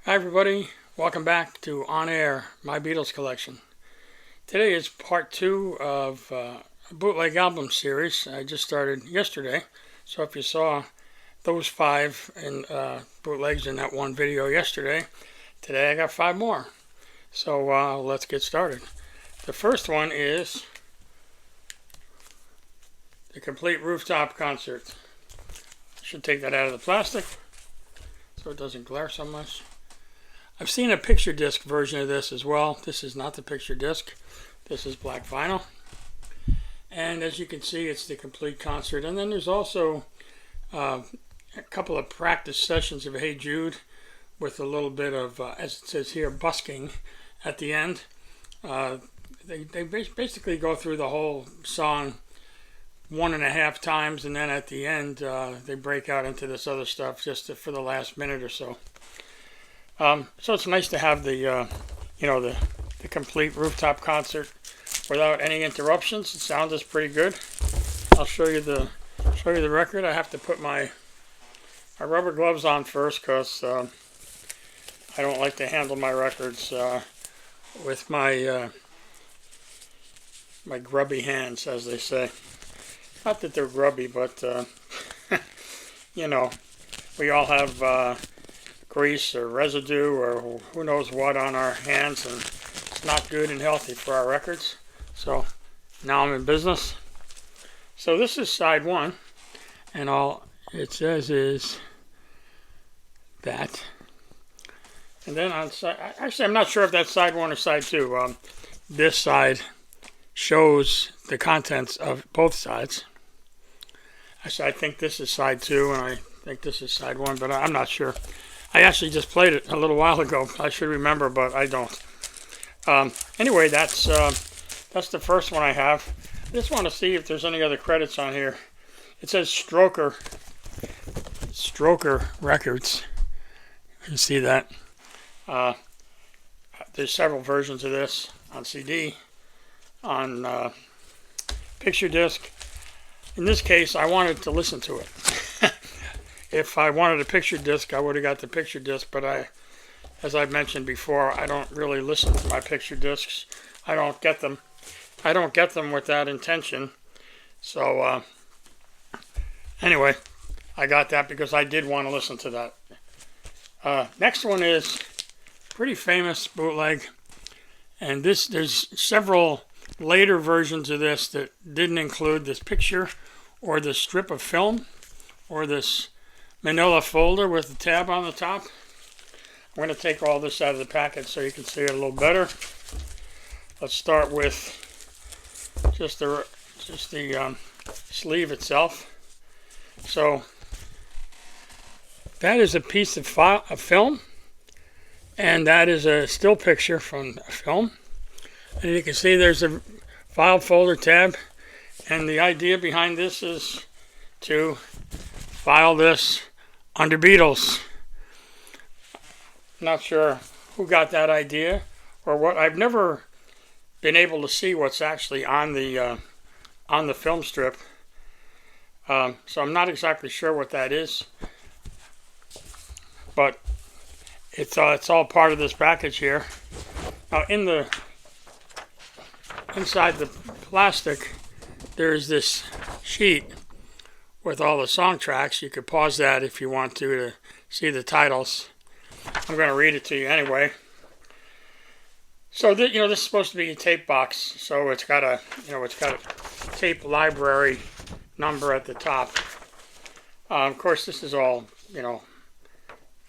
Hi everybody, welcome back to On Air, My Beatles Collection. Today is part 2 of a bootleg album series I just started yesterday. So if you saw those 5 in bootlegs in that one video yesterday, today I got 5 more. So let's get started. The first one is the complete Rooftop concert. Should take that out of the plastic so it doesn't glare so much. I've seen a picture disc version of this as well. This is not the picture disc. This is black vinyl. And as you can see, it's the complete concert. And then there's also a couple of practice sessions of Hey Jude with a little bit of, as it says here, busking at the end. They basically go through the whole song 1.5 times, and then at the end they break out into this other stuff just for the last minute or so. So it's nice to have the complete Rooftop concert without any interruptions. The sound is pretty good. I'll show you the record. I have to put my rubber gloves on first because I don't like to handle my records with my my grubby hands, as they say. Not that they're grubby, but we all have grease or residue or who knows what on our hands, and it's not good and healthy for our records. So now I'm in business. So this is side 1, and all it says is that. And then on side, actually I'm not sure if that's side 1 or side 2. This side shows the contents of both sides. Actually, I think this is side 2, and I think this is side 1, but I'm not sure. I actually just played it a little while ago. I should remember, but I don't. Anyway, that's the first one I have. I just want to see if there's any other credits on here. It says Stroker Records. You can see that. There's several versions of this on CD, on picture disc. In this case, I wanted to listen to it. If I wanted a picture disc, I would have got the picture disc, but as I've mentioned before, I don't really listen to my picture discs. I don't get them with that intention. So anyway, I got that because I did want to listen to that. Next one is pretty famous bootleg, and there's several later versions of this that didn't include this picture or this strip of film or this manila folder with the tab on the top. I'm going to take all this out of the package so you can see it a little better. Let's start with just the sleeve itself. So that is a piece of film, and that is a still picture from a film. And you can see there's a file folder tab, and the idea behind this is to file this under Beatles. Not sure who got that idea or what. I've never been able to see what's actually on the film strip, so I'm not exactly sure what that is. But it's all part of this package here. Now inside the plastic, there's this sheet with all the song tracks. You could pause that if you want to see the titles. I'm going to read it to you anyway. So this is supposed to be a tape box, so it's got a tape library number at the top. Of course, this is all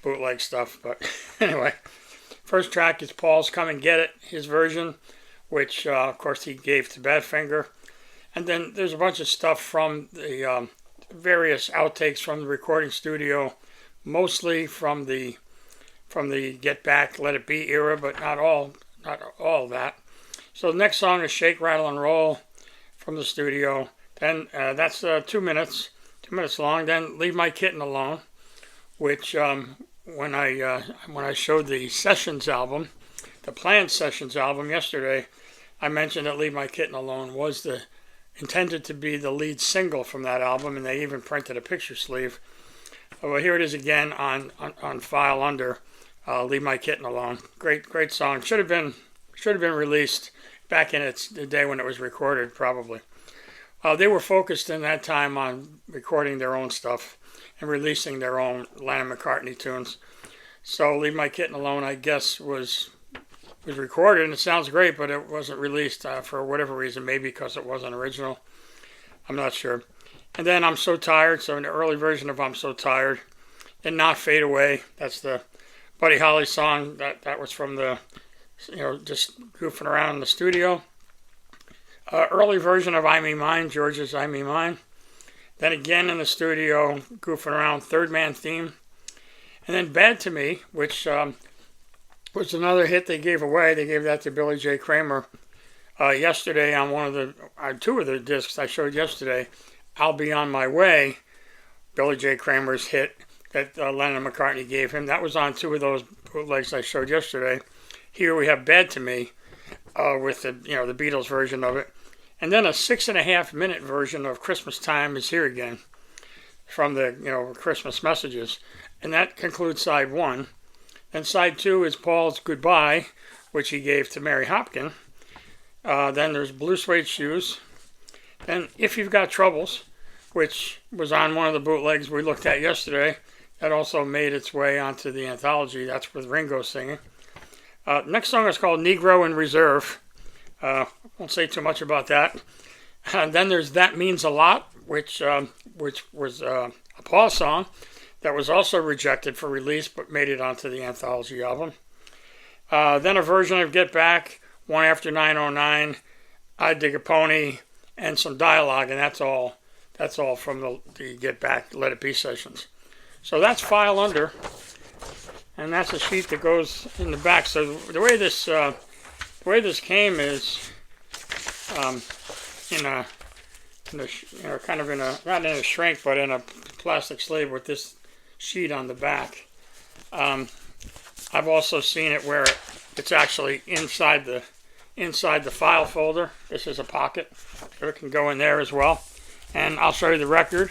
bootleg stuff, but anyway, first track is Paul's "Come and Get It," his version, which of course he gave to Badfinger, and then there's a bunch of stuff from the various outtakes from the recording studio, mostly from the Get Back, Let It Be era, but not all that. So the next song is Shake, Rattle, and Roll from the studio. Then that's 2 minutes long. Then Leave My Kitten Alone, which when I showed the Sessions album, the planned Sessions album yesterday, I mentioned that Leave My Kitten Alone was intended to be the lead single from that album, and they even printed a picture sleeve. Well, here it is again on file under Leave My Kitten Alone. Great song. Should have been released back in the day when it was recorded, probably. They were focused in that time on recording their own stuff and releasing their own Lennon-McCartney tunes. So Leave My Kitten Alone, I guess, was recorded, and it sounds great, but it wasn't released for whatever reason, maybe because it wasn't original. I'm not sure. And then I'm So Tired, so an early version of I'm So Tired. And Not Fade Away, that's the Buddy Holly song. That was from the, just goofing around in the studio. Early version of I Me Mine, George's I Me Mine. Then again in the studio, goofing around, Third Man Theme. And then Bad to Me, which was another hit they gave away. They gave that to Billy J. Kramer yesterday on two of the discs I showed yesterday. I'll Be On My Way, Billy J. Kramer's hit that Lennon and McCartney gave him. That was on two of those bootlegs I showed yesterday. Here we have Bad to Me with the Beatles version of it. And then a 6.5-minute version of Christmas Time Is Here Again from the Christmas messages. And that concludes side 1. Then side 2 is Paul's Goodbye, which he gave to Mary Hopkin. Then there's Blue Suede Shoes. Then If You've Got Troubles, which was on one of the bootlegs we looked at yesterday. That also made its way onto the anthology. That's with Ringo singing. Next song is called Negro in Reserve. Won't say too much about that. And then there's That Means a Lot, which was a Paul song that was also rejected for release but made it onto the anthology album. Then a version of Get Back, One After 909, I Dig a Pony, and some dialogue, and that's all from the Get Back, Let It Be sessions. So that's File Under, and that's a sheet that goes in the back. So the way this came is kind of not in a shrink, but in a plastic sleeve with this sheet on the back. I've also seen it where it's actually inside the file folder. This is a pocket, so it can go in there as well. And I'll show you the record.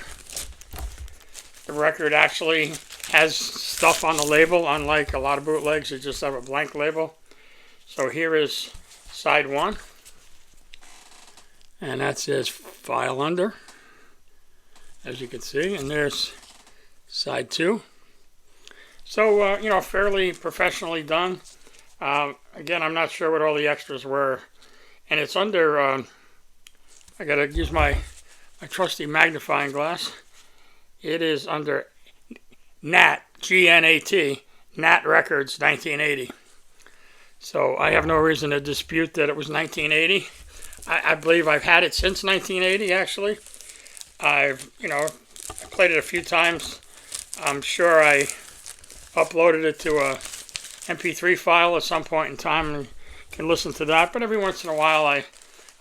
The record actually has stuff on the label, unlike a lot of bootlegs that just have a blank label. So here is side 1, and that says File Under, as you can see, and there's side 2. So, fairly professionally done. Again, I'm not sure what all the extras were, and it's under, I gotta use my trusty magnifying glass. It is under Nat, G-N-A-T, Nat Records, 1980. So I have no reason to dispute that it was 1980. I believe I've had it since 1980, actually. I've played it a few times. I'm sure I uploaded it to a MP3 file at some point in time and can listen to that. But every once in a while I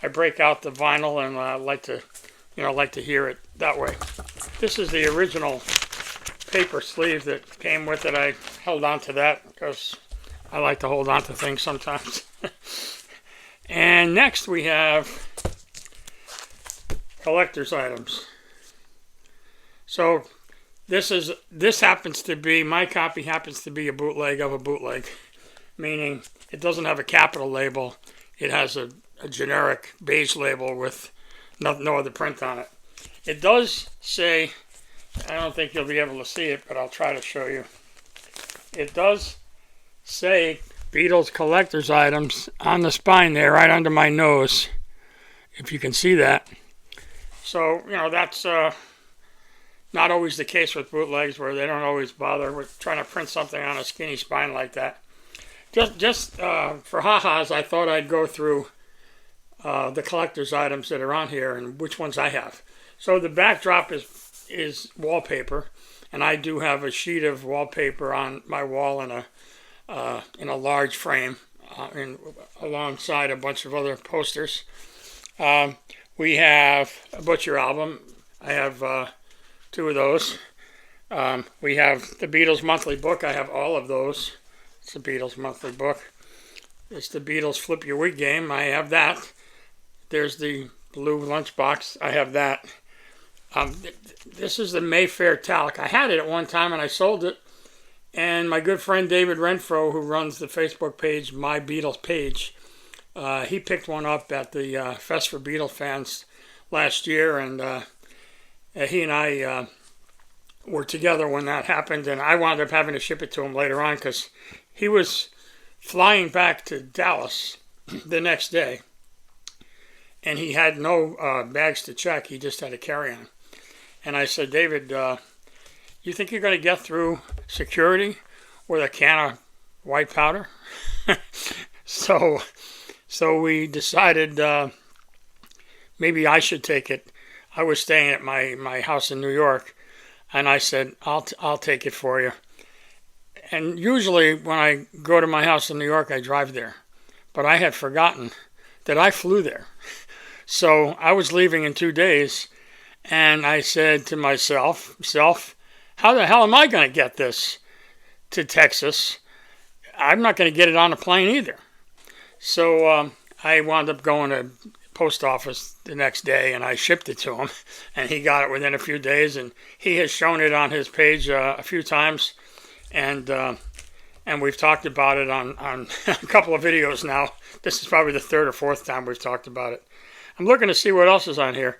break out the vinyl and like to hear it that way. This is the original paper sleeve that came with it. I held on to that because I like to hold on to things sometimes. And next we have collector's items. So my copy happens to be a bootleg of a bootleg, meaning it doesn't have a capital label. It has a generic beige label with no other print on it. It does say, I don't think you'll be able to see it, but I'll try to show you. It does say Beatles collector's items on the spine there, right under my nose, if you can see that. So, that's not always the case with bootlegs, where they don't always bother with trying to print something on a skinny spine like that. Just for ha-has, I thought I'd go through the collector's items that are on here and which ones I have. So the backdrop is wallpaper, and I do have a sheet of wallpaper on my wall in a large frame, alongside a bunch of other posters. We have a Butcher album. I have 2 of those. We have the Beatles monthly book. I have all of those. It's the Beatles monthly book. It's the Beatles Flip Your Wig game. I have that. There's the blue lunchbox. I have that. This is the Mayfair Talc. I had it at one time and I sold it. And my good friend David Renfro, who runs the Facebook page, My Beatles Page, he picked one up at the Fest for Beatles Fans last year, and he and I were together when that happened, and I wound up having to ship it to him later on because he was flying back to Dallas the next day, and he had no bags to check. He just had a carry-on. And I said, David, you think you're going to get through security with a can of white powder? So we decided maybe I should take it. I was staying at my house in New York, and I said, I'll take it for you. And usually when I go to my house in New York, I drive there. But I had forgotten that I flew there. So I was leaving in 2 days, and I said to myself, how the hell am I going to get this to Texas? I'm not going to get it on a plane either. So I wound up going to post office the next day, and I shipped it to him, and he got it within a few days, and he has shown it on his page a few times, and we've talked about it on a couple of videos now. This is probably the third or fourth time we've talked about it. I'm looking to see what else is on here.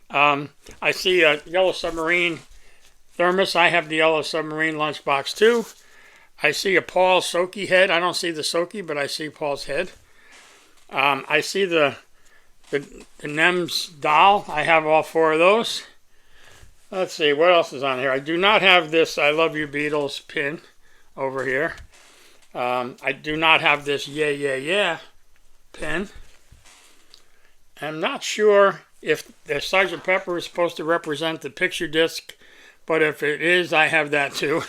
I see a Yellow Submarine thermos. I have the Yellow Submarine lunchbox too. I see a Paul Soki head. I don't see the Soki, but I see Paul's head. I see the NEMS doll. I have all four of those. Let's see, what else is on here? I do not have this I Love You Beatles pin over here. I do not have this Yeah, Yeah, Yeah pin. I'm not sure if the Sgt. Pepper is supposed to represent the picture disc, but if it is, I have that too.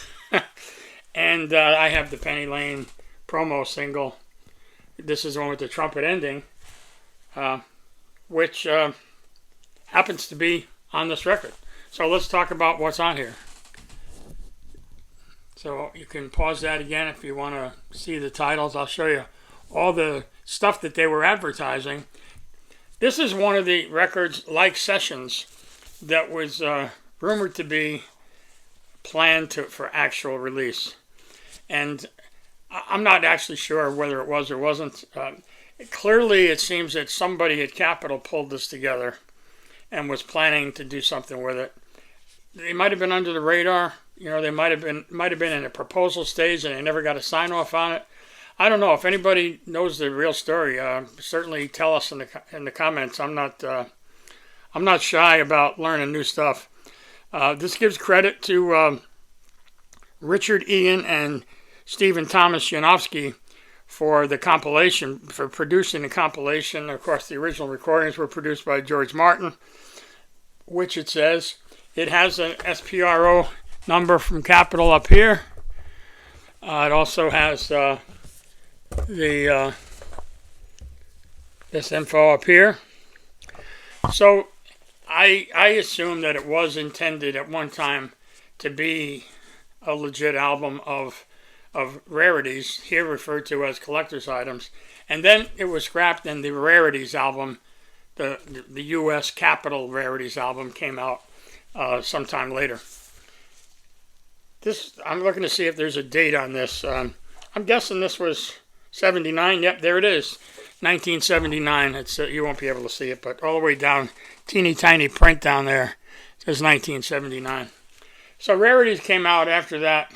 And I have the Penny Lane promo single. This is the one with the trumpet ending, which happens to be on this record. So let's talk about what's on here. So you can pause that again if you want to see the titles. I'll show you all the stuff that they were advertising. This is one of the records, like Sessions, that was rumored to be planned for actual release. And I'm not actually sure whether it was or wasn't. Clearly, it seems that somebody at Capitol pulled this together and was planning to do something with it. They might have been under the radar. You know, they might have been in a proposal stage and they never got a sign off on it. I don't know. If anybody knows the real story, certainly tell us in the comments. I'm not shy about learning new stuff. This gives credit to Richard Ian and Stephen Thomas Yanofsky for the compilation, for producing the compilation. Of course, the original recordings were produced by George Martin, which it says. It has an SPRO number from Capitol up here. It also has this info up here. So I assume that it was intended at one time to be a legit album of rarities, here referred to as collector's items, and then it was scrapped and the rarities album, the U.S. Capitol rarities album, came out sometime later. I'm looking to see if there's a date on this. I'm guessing this was 79. Yep, there it is, 1979. You won't be able to see it, but all the way down, teeny tiny print down there, it says 1979. So rarities came out after that,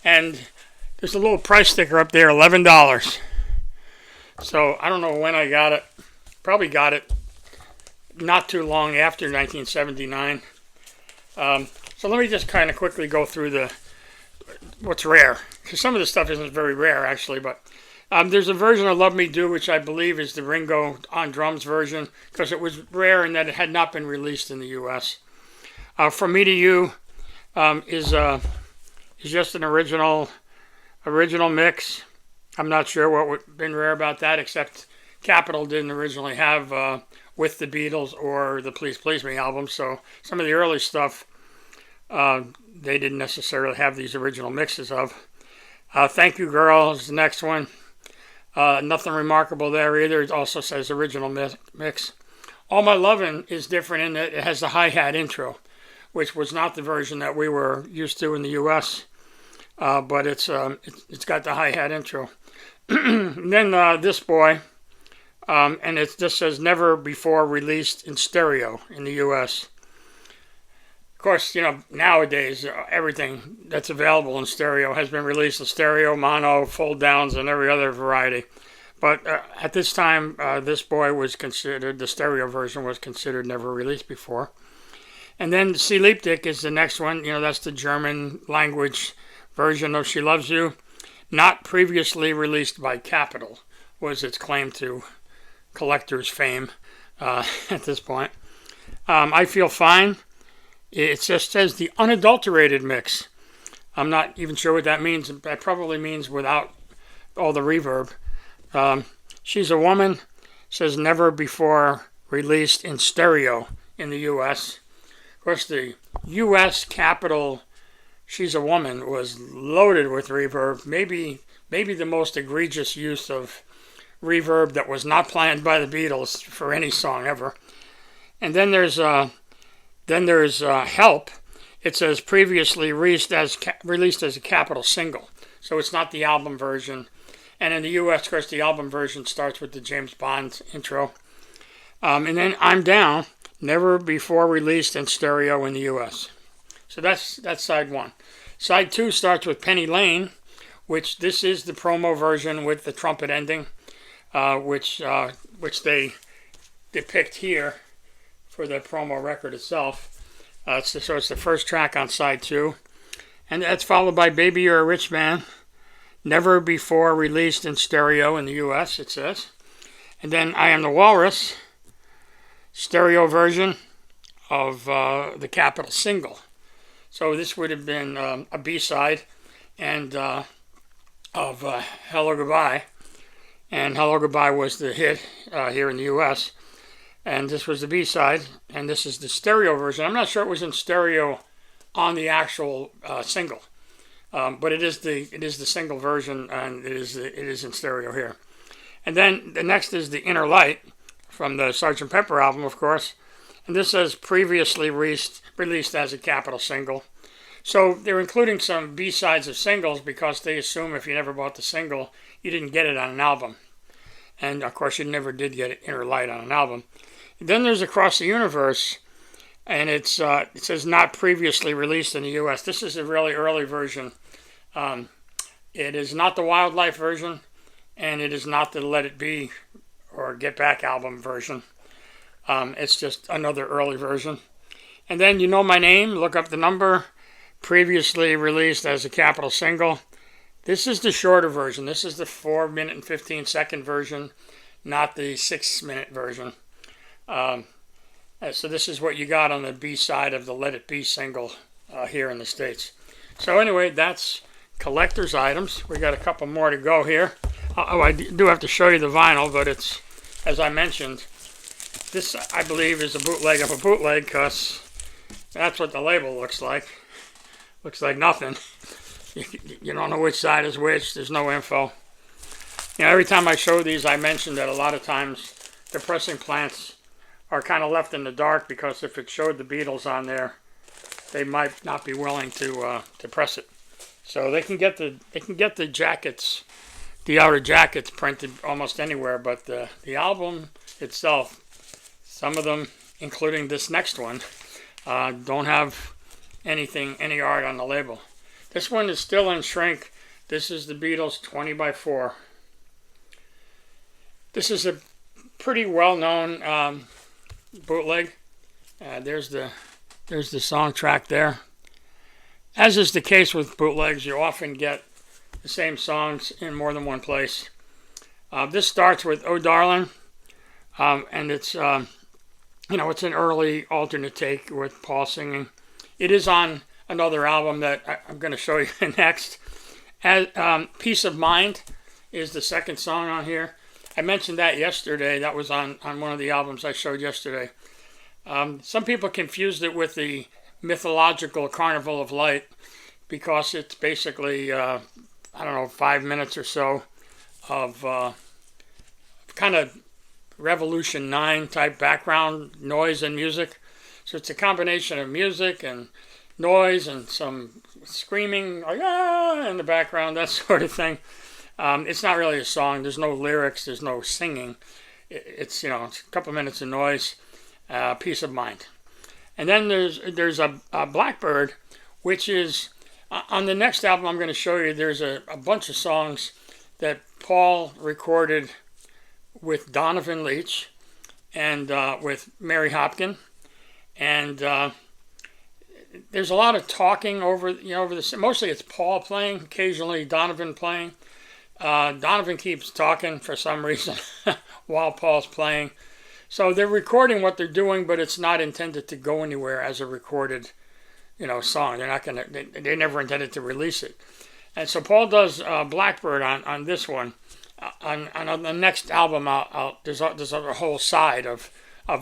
and there's a little price sticker up there, $11. So I don't know when I got it. Probably got it not too long after 1979. So let me just kind of quickly go through what's rare, because some of the stuff isn't very rare actually, but there's a version of Love Me Do, which I believe is the Ringo on drums version, because it was rare in that it had not been released in the U.S. From Me to You is just an original mix. I'm not sure what would have been rare about that, except Capitol didn't originally have With the Beatles or the Please Please Me album, so some of the early stuff they didn't necessarily have these original mixes of. Thank You Girl is the next one. Nothing remarkable there either. It also says original mix. All My Lovin' is different in that it has the hi-hat intro, which was not the version that we were used to in the U.S. but it's got the hi-hat intro. And then this boy, and it just says never before released in stereo in the U.S. Of course, nowadays everything that's available in stereo has been released in stereo, mono, fold downs, and every other variety. But at this time, this boy was considered, the stereo version was considered never released before. And then Sie liebt dich is the next one. That's the German language version of She Loves You. Not previously released by Capitol was its claim to collector's fame at this point. I Feel Fine. It just says the unadulterated mix. I'm not even sure what that means. That probably means without all the reverb. She's a Woman says never before released in stereo in the U.S. Of course, the U.S. Capitol She's a Woman was loaded with reverb. Maybe the most egregious use of reverb that was not planned by the Beatles for any song ever. And then there's Help. It says previously released as a Capitol single, so it's not the album version. And in the U.S., of course, the album version starts with the James Bond intro. And then I'm Down, never before released in stereo in the U.S. So that's side one. Side two starts with Penny Lane, which this is the promo version with the trumpet ending, which they depict here for the promo record itself. So it's the first track on side two. And that's followed by Baby You're a Rich Man, never before released in stereo in the U.S., it says. And then I Am the Walrus, stereo version of the Capitol single. So this would have been a B-side and of Hello Goodbye. And Hello Goodbye was the hit here in the U.S. And this was the B-side, and this is the stereo version. I'm not sure it was in stereo on the actual single, but it is the single version, and it is in stereo here. And then the next is The Inner Light from the Sgt. Pepper album, of course. And this says previously released as a Capitol single. So they're including some B-sides of singles because they assume if you never bought the single, you didn't get it on an album. And of course, you never did get Inner Light on an album. And then there's Across the Universe, and it says not previously released in the U.S. This is a really early version. It is not the Wildlife version, and it is not the Let It Be or Get Back album version. It's just another early version. And then You Know My Name, Look Up the Number, previously released as a Capitol single. This is the shorter version. This is the 4-minute and 15-second version, not the 6-minute version. So this is what you got on the B-side of the Let It Be single here in the States. So anyway, that's collector's items. We got a couple more to go here. I do have to show you the vinyl, but it's, as I mentioned, this, I believe, is a bootleg of a bootleg because that's what the label looks like. Looks like nothing. You don't know which side is which. There's no info. Every time I show these, I mention that a lot of times the pressing plants are kind of left in the dark because if it showed the Beatles on there, they might not be willing to press it. So they can get the jackets, the outer jackets printed almost anywhere, but the album itself, some of them, including this next one, don't have any art on the label. This one is still in shrink. This is the Beatles 20x4. This is a pretty well-known bootleg. There's the song track there. As is the case with bootlegs, you often get the same songs in more than one place. This starts with Oh Darling, and it's it's an early alternate take with Paul singing. It is on another album that I'm going to show you next. Peace of Mind is the second song on here. I mentioned that yesterday. That was on one of the albums I showed yesterday. Some people confused it with the mythological Carnival of Light because it's basically, 5 minutes or so of kind of Revolution 9 type background noise and music. So it's a combination of music and noise and some screaming, like ah, in the background, that sort of thing. It's not really a song. There's no lyrics. There's no singing. It's it's a couple minutes of noise, peace of mind. And then there's a Blackbird, which is on the next album I'm going to show you. There's a bunch of songs that Paul recorded with Donovan Leitch and with Mary Hopkin, and there's a lot of talking over the. Mostly it's Paul playing, occasionally Donovan playing. Donovan keeps talking for some reason while Paul's playing. So they're recording what they're doing, but it's not intended to go anywhere as a recorded, song. They're not gonna. They never intended to release it. And so Paul does Blackbird on this one. On the next album, there's a whole side of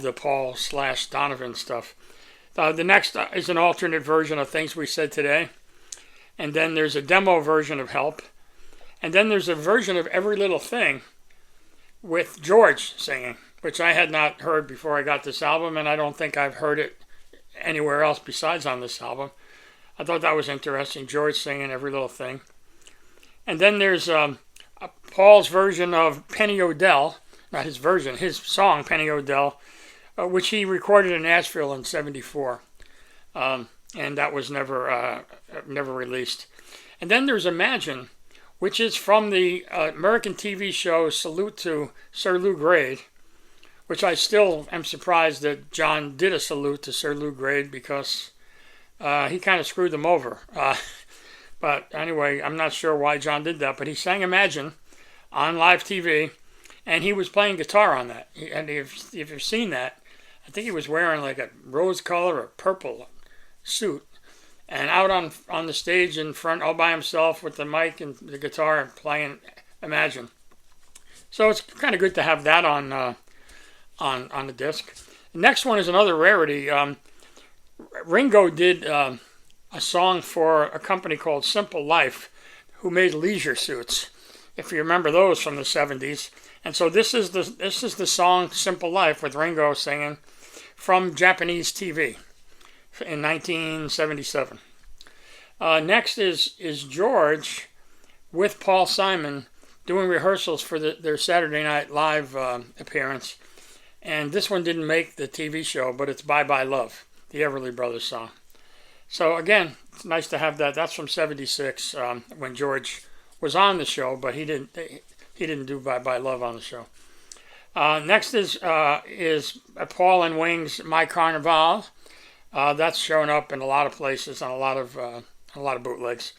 the Paul / Donovan stuff. The next is an alternate version of Things We Said Today. And then there's a demo version of Help. And then there's a version of Every Little Thing with George singing, which I had not heard before I got this album, and I don't think I've heard it anywhere else besides on this album. I thought that was interesting, George singing Every Little Thing. And then there's Paul's version of Penny O'Dell, not his version, his song Penny O'Dell, which he recorded in Nashville in '74, and that was never released. And then there's Imagine, which is from the American TV show Salute to Sir Lou Grade, which I still am surprised that John did a salute to Sir Lou Grade, because he kind of screwed them over. But anyway, I'm not sure why John did that, but he sang Imagine on live TV, and he was playing guitar on that. And if you've seen that, I think he was wearing like a rose color or purple suit, and out on the stage in front all by himself with the mic and the guitar playing Imagine. So it's kind of good to have that on the disc. The next one is another rarity. Ringo did a song for a company called Simple Life, who made leisure suits, if you remember those from the 70s. And so this is the song Simple Life with Ringo singing from Japanese TV in 1977. Next is George with Paul Simon doing rehearsals for their Saturday Night Live appearance. And this one didn't make the TV show, but it's Bye Bye Love, the Everly Brothers song. So again, it's nice to have that. That's from '76 when George was on the show, but he didn't do Bye Bye Love on the show. Next is Paul and Wings' My Carnival. That's shown up in a lot of places on a lot of bootlegs.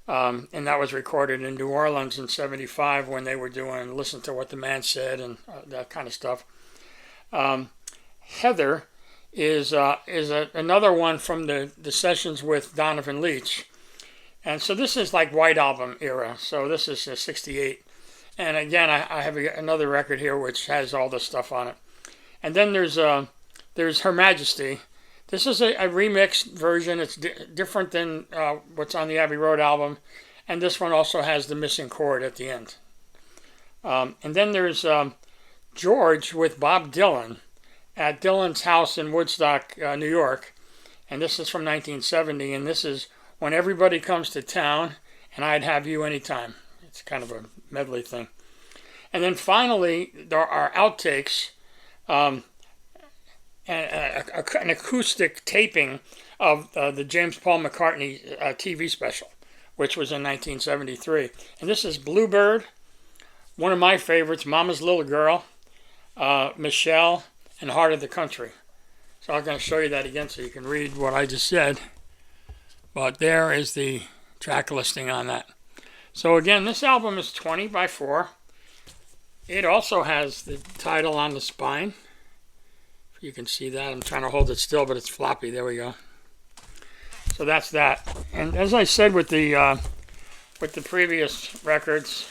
And that was recorded in New Orleans in '75 when they were doing Listen to What the Man Said and that kind of stuff. Heather is another one from the sessions with Donovan Leitch. And so this is like White Album era. So this is '68. And again, I have another record here which has all this stuff on it. And then there's Her Majesty. This is a remixed version. It's different than what's on the Abbey Road album. And this one also has the missing chord at the end. And then there's George with Bob Dylan at Dylan's house in Woodstock, New York. And this is from 1970. And this is When Everybody Comes to Town and I'd Have You Anytime. It's kind of a medley thing. And then finally, there are outtakes, an acoustic taping of the James Paul McCartney TV special, which was in 1973. And this is Bluebird, one of my favorites, Mama's Little Girl, Michelle, and Heart of the Country. So I'm going to show you that again so you can read what I just said. But there is the track listing on that. So again, this album is 20 by 4. It also has the title on the spine. If you can see that. I'm trying to hold it still, but it's floppy. There we go. So that's that. And as I said with the previous records,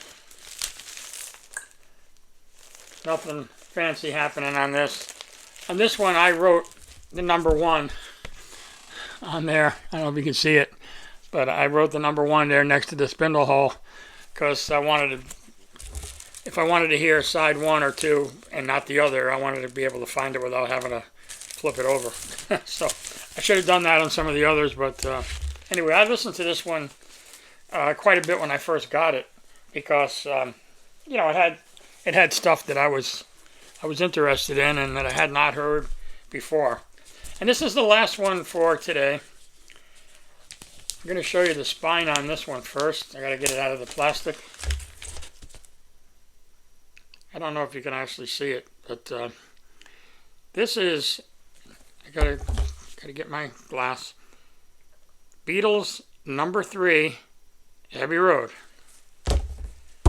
nothing fancy happening on this. On this one, I wrote the number 1 on there. I don't know if you can see it, but I wrote the number 1 there next to the spindle hole because if I wanted to hear side 1 or 2 and not the other, I wanted to be able to find it without having to flip it over. So I should have done that on some of the others, but anyway, I listened to this one quite a bit when I first got it because you know, it had stuff that I was interested in and that I had not heard before. And this is the last one for today. I'm going to show you the spine on this one first. I got to get it out of the plastic. I don't know if you can actually see it, but this is, I gotta get my glass. Beatles number 3, Abbey Road.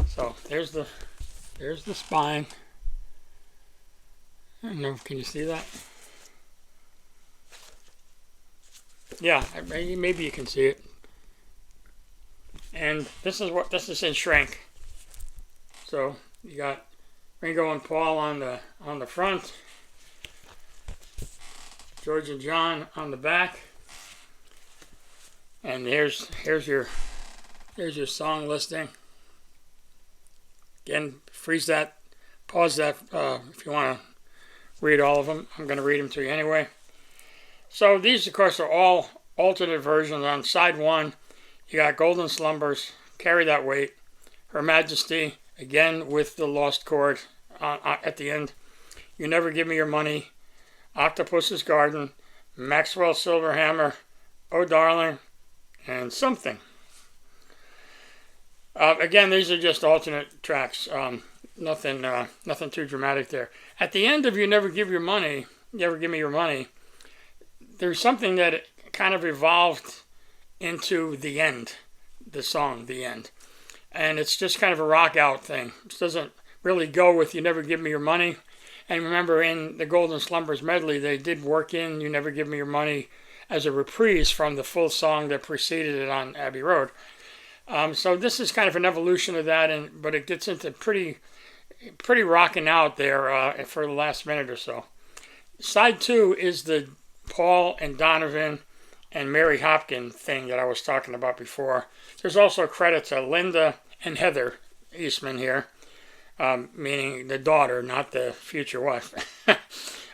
So there's the spine. I don't know, can you see that? Yeah, maybe you can see it. And this is in shrink. So you got Ringo and Paul on the front, George and John on the back, and here's your song listing. Again, freeze that, pause that if you want to read all of them. I'm going to read them to you anyway. So these, of course, are all alternate versions. On side 1, you got Golden Slumbers, Carry That Weight, Her Majesty, again with the lost chord at the end, You Never Give Me Your Money, Octopus's Garden, Maxwell Silverhammer, Oh Darling, and Something. Again, these are just alternate tracks. Nothing too dramatic there. At the end of You Never Give Me Your Money, there's something that kind of evolved into the end, the song, The End. And it's just kind of a rock out thing. It doesn't really go with You Never Give Me Your Money. And remember, in the Golden Slumbers medley, they did work in You Never Give Me Your Money as a reprise from the full song that preceded it on Abbey Road. So this is kind of an evolution of that, but it gets into pretty rocking out there for the last minute or so. Side 2 is the Paul and Donovan and Mary Hopkin thing that I was talking about before. There's also credits to Linda and Heather Eastman here, meaning the daughter, not the future wife.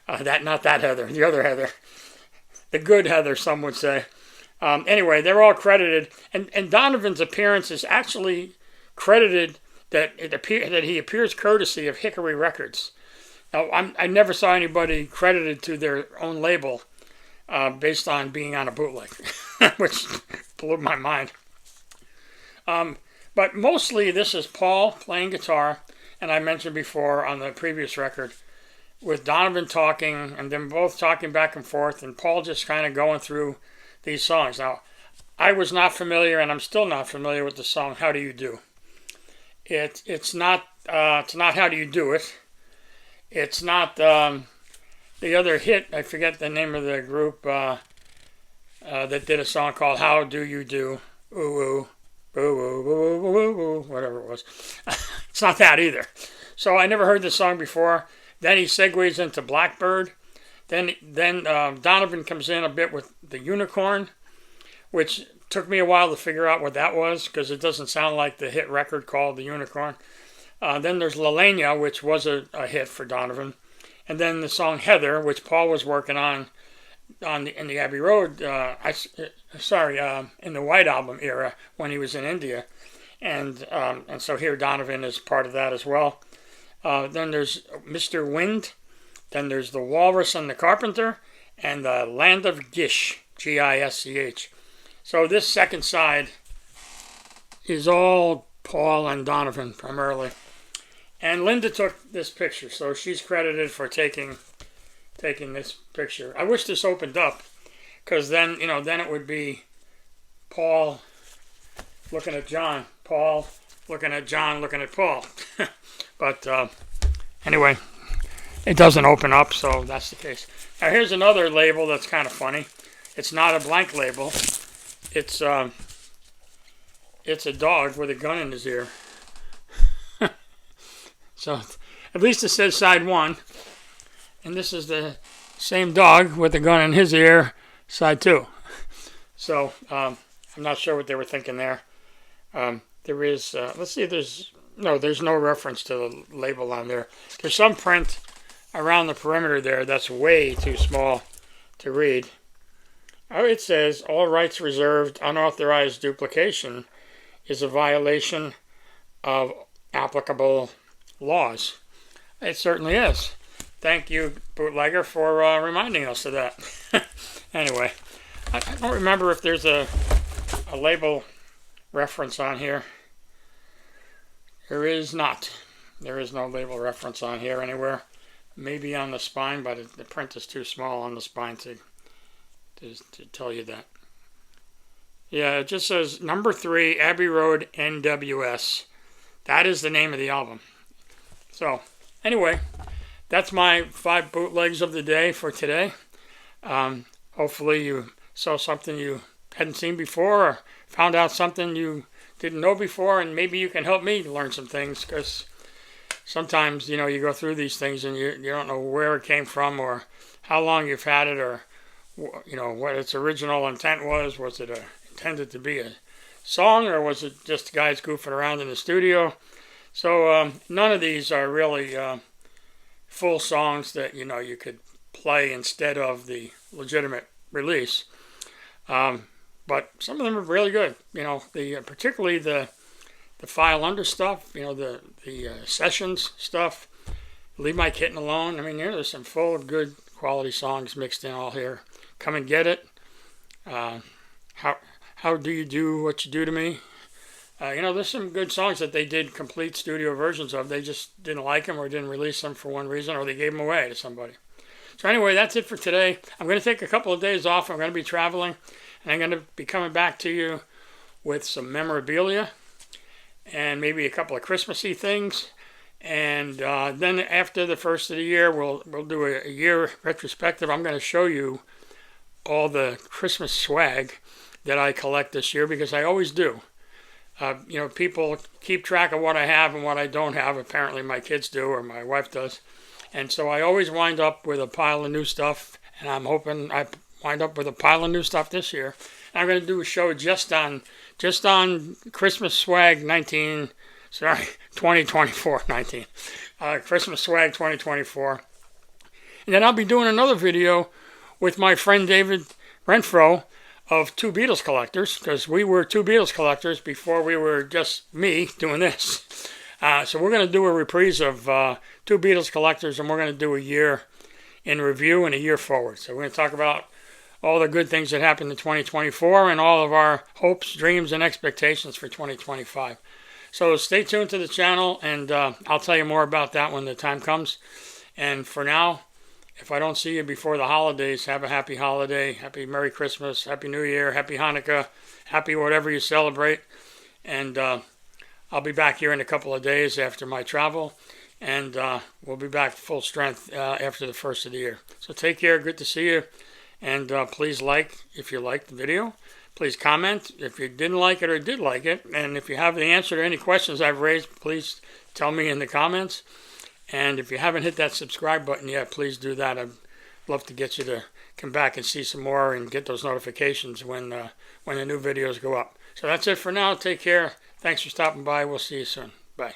Not that Heather, the other Heather. The good Heather, some would say. Anyway, they're all credited, and Donovan's appearance is actually credited that he appears courtesy of Hickory Records. Now, I never saw anybody credited to their own label based on being on a bootleg, which blew my mind. But mostly this is Paul playing guitar, and I mentioned before on the previous record, with Donovan talking, and them both talking back and forth, and Paul just kind of going through these songs. Now, I was not familiar, and I'm still not familiar with the song "How Do You Do." It's not "How Do You Do It." It's not the other hit. I forget the name of the group that did a song called "How Do You Do." Ooh ooh, ooh ooh, ooh ooh, ooh, whatever it was. It's not that either. So I never heard the song before. Then he segues into Blackbird. Then Donovan comes in a bit with the Unicorn, which took me a while to figure out what that was because it doesn't sound like the hit record called The Unicorn. Then there's La Leña, which was a hit for Donovan. And then the song Heather, which Paul was working on in the Abbey Road, in the White Album era when he was in India. And so here Donovan is part of that as well. Then there's Mr. Wind. Then there's The Walrus and the Carpenter, and The Land of Gish, Gisch. So this second side is all Paul and Donovan primarily. And Linda took this picture, so she's credited for taking this picture. I wish this opened up, because then it would be Paul looking at John, Paul looking at John, looking at Paul. But anyway, it doesn't open up, so that's the case. Now here's another label that's kind of funny. It's not a blank label. It's a dog with a gun in his ear. So at least it says side 1, and this is the same dog with a gun in his ear, side 2. So I'm not sure what they were thinking there. There is, let's see, there's no reference to the label on there. There's some print around the perimeter there that's way too small to read. Oh, it says, all rights reserved, unauthorized duplication is a violation of applicable laws. It certainly is. Thank you, Bootlegger, for reminding us of that. Anyway, I don't remember if there's a label reference on here. There is not. There is no label reference on here anywhere. Maybe on the spine, but the print is too small on the spine to tell you that. Yeah, it just says number 3, Abbey Road, NWS. That is the name of the album. So, anyway, that's my 5 bootlegs of the day for today. Hopefully you saw something you hadn't seen before, or found out something you didn't know before, and maybe you can help me learn some things, because sometimes, you go through these things and you don't know where it came from, or how long you've had it, or what its original intent was. Was it intended to be a song, or was it just guys goofing around in the studio? So none of these are really full songs that you could play instead of the legitimate release. But some of them are really good. Particularly the file under stuff. The sessions stuff. Leave My Kitten Alone. I mean, there's some full good quality songs mixed in all here. Come and Get It. How Do You Do What You Do to Me? There's some good songs that they did complete studio versions of. They just didn't like them, or didn't release them for one reason, or they gave them away to somebody. So anyway, that's it for today. I'm going to take a couple of days off. I'm going to be traveling, and I'm going to be coming back to you with some memorabilia and maybe a couple of Christmassy things. And then after the first of the year, we'll do a year retrospective. I'm going to show you all the Christmas swag that I collect this year, because I always do. People keep track of what I have and what I don't have. Apparently my kids do, or my wife does. And so I always wind up with a pile of new stuff, and I'm hoping I wind up with a pile of new stuff this year. And I'm going to do a show just on Christmas swag 2024. Christmas swag 2024. And then I'll be doing another video with my friend David Renfro of Two Beatles Collectors, because we were Two Beatles Collectors before we were just me doing this. So we're going to do a reprise of Two Beatles Collectors, and we're going to do a year in review and a year forward. So we're going to talk about all the good things that happened in 2024 and all of our hopes, dreams, and expectations for 2025. So stay tuned to the channel, and I'll tell you more about that when the time comes. And for now, if I don't see you before the holidays, have a happy holiday, happy Merry Christmas, Happy New Year, Happy Hanukkah, happy whatever you celebrate. And I'll be back here in a couple of days after my travel, and we'll be back full strength after the first of the year. So take care, good to see you, and please like if you liked the video. Please comment if you didn't like it or did like it, and if you have the answer to any questions I've raised, please tell me in the comments. And if you haven't hit that subscribe button yet, please do that. I'd love to get you to come back and see some more and get those notifications when the new videos go up. So that's it for now. Take care. Thanks for stopping by. We'll see you soon. Bye.